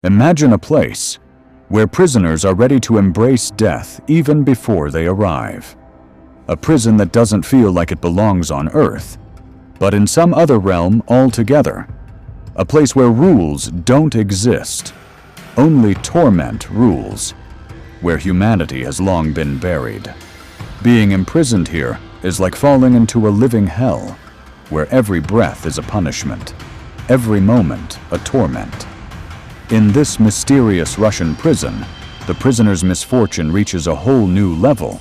Imagine a place where prisoners are ready to embrace death even before they arrive. A prison that doesn't feel like it belongs on Earth, but in some other realm altogether. A place where rules don't exist. Only torment rules. Where humanity has long been buried. Being imprisoned here is like falling into a living hell, where every breath is a punishment, every moment a torment. In this mysterious Russian prison, the prisoner's misfortune reaches a whole new level,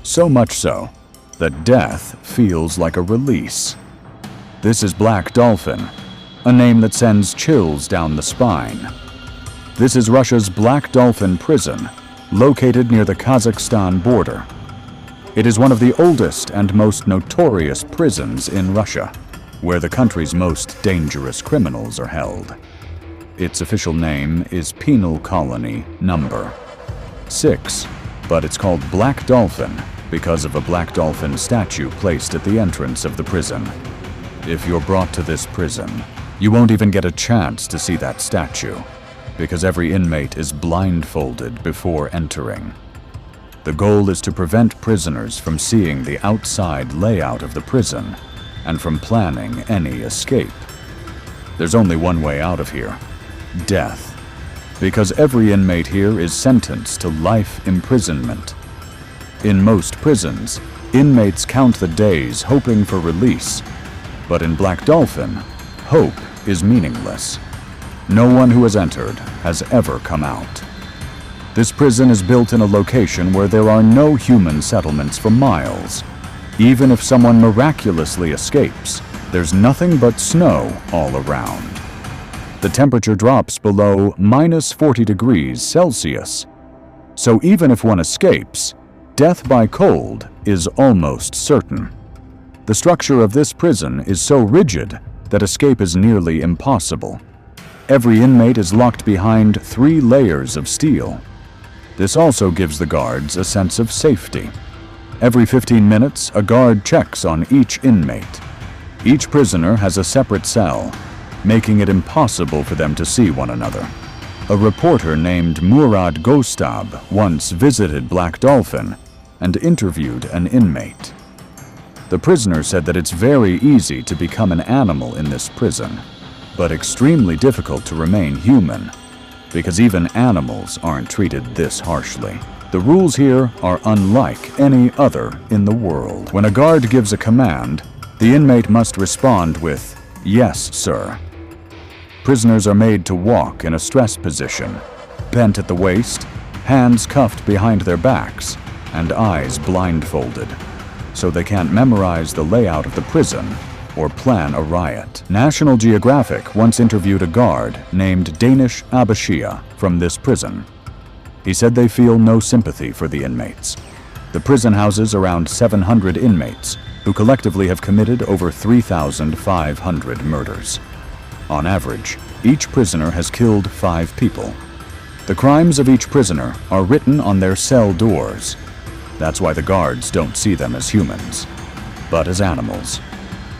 so much so that death feels like a release. This is Black Dolphin, a name that sends chills down the spine. This is Russia's Black Dolphin Prison, located near the Kazakhstan border. It is one of the oldest and most notorious prisons in Russia, where the country's most dangerous criminals are held. Its official name is Penal Colony Number 6, but it's called Black Dolphin because of a black dolphin statue placed at the entrance of the prison. If you're brought to this prison, you won't even get a chance to see that statue, because every inmate is blindfolded before entering. The goal is to prevent prisoners from seeing the outside layout of the prison and from planning any escape. There's only one way out of here: death, because every inmate here is sentenced to life imprisonment. In most prisons, inmates count the days hoping for release, but in Black Dolphin, hope is meaningless. No one who has entered has ever come out. This prison is built in a location where there are no human settlements for miles. Even if someone miraculously escapes, there's nothing but snow all around. The temperature drops below -40 degrees Celsius. So even if one escapes, death by cold is almost certain. The structure of this prison is so rigid that escape is nearly impossible. Every inmate is locked behind 3 layers of steel. This also gives the guards a sense of safety. Every 15 minutes, a guard checks on each inmate. Each prisoner has a separate cell, making it impossible for them to see one another. A reporter named Murad Gostab once visited Black Dolphin and interviewed an inmate. The prisoner said that it's very easy to become an animal in this prison, but extremely difficult to remain human, because even animals aren't treated this harshly. The rules here are unlike any other in the world. When a guard gives a command, the inmate must respond with, "Yes, sir." Prisoners are made to walk in a stress position, bent at the waist, hands cuffed behind their backs, and eyes blindfolded, so they can't memorize the layout of the prison or plan a riot. National Geographic once interviewed a guard named Danish Abashia from this prison. He said they feel no sympathy for the inmates. The prison houses around 700 inmates, who collectively have committed over 3,500 murders. On average, each prisoner has killed 5 people. The crimes of each prisoner are written on their cell doors. That's why the guards don't see them as humans, but as animals.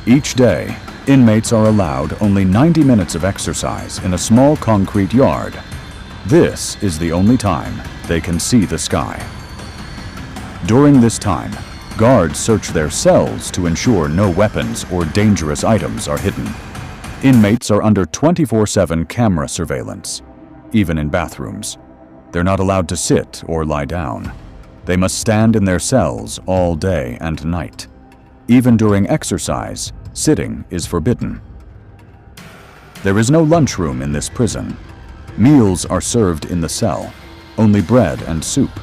Each day, inmates are allowed only 90 minutes of exercise in a small concrete yard. This is the only time they can see the sky. During this time, guards search their cells to ensure no weapons or dangerous items are hidden. Inmates are under 24/7 camera surveillance, even in bathrooms. They're not allowed to sit or lie down. They must stand in their cells all day and night. Even during exercise, sitting is forbidden. There is no lunchroom in this prison. Meals are served in the cell, only bread and soup.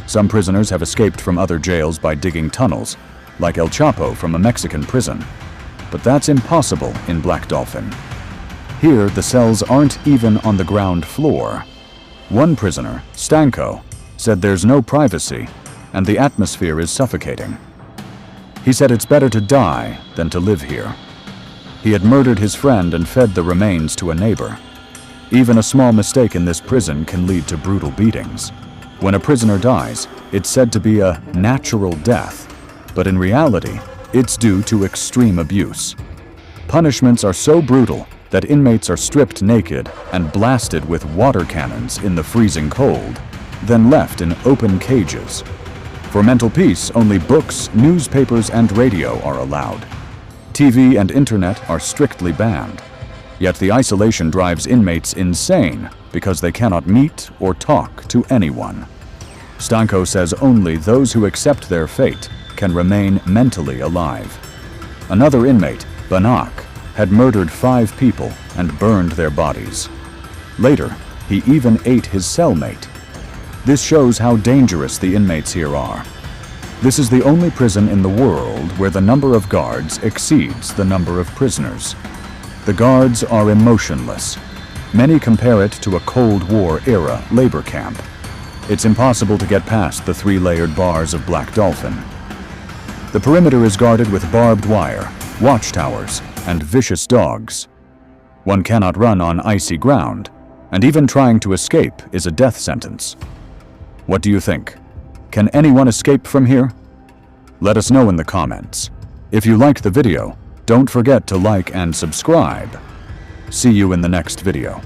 Some prisoners have escaped from other jails by digging tunnels, like El Chapo from a Mexican prison. But that's impossible in Black Dolphin. Here, the cells aren't even on the ground floor. One prisoner, Stanko, said there's no privacy and the atmosphere is suffocating. He said it's better to die than to live here. He had murdered his friend and fed the remains to a neighbor. Even a small mistake in this prison can lead to brutal beatings. When a prisoner dies, it's said to be a natural death, but in reality, it's due to extreme abuse. Punishments are so brutal that inmates are stripped naked and blasted with water cannons in the freezing cold, then left in open cages. For mental peace, only books, newspapers, and radio are allowed. TV and internet are strictly banned. Yet the isolation drives inmates insane because they cannot meet or talk to anyone. Stanko says only those who accept their fate can remain mentally alive. Another inmate, Banak, had murdered 5 people and burned their bodies. Later, he even ate his cellmate. This shows how dangerous the inmates here are. This is the only prison in the world where the number of guards exceeds the number of prisoners. The guards are emotionless. Many compare it to a Cold War-era labor camp. It's impossible to get past the 3-layered bars of Black Dolphin. The perimeter is guarded with barbed wire, watchtowers, and vicious dogs. One cannot run on icy ground, and even trying to escape is a death sentence. What do you think? Can anyone escape from here? Let us know in the comments. If you liked the video, don't forget to like and subscribe. See you in the next video.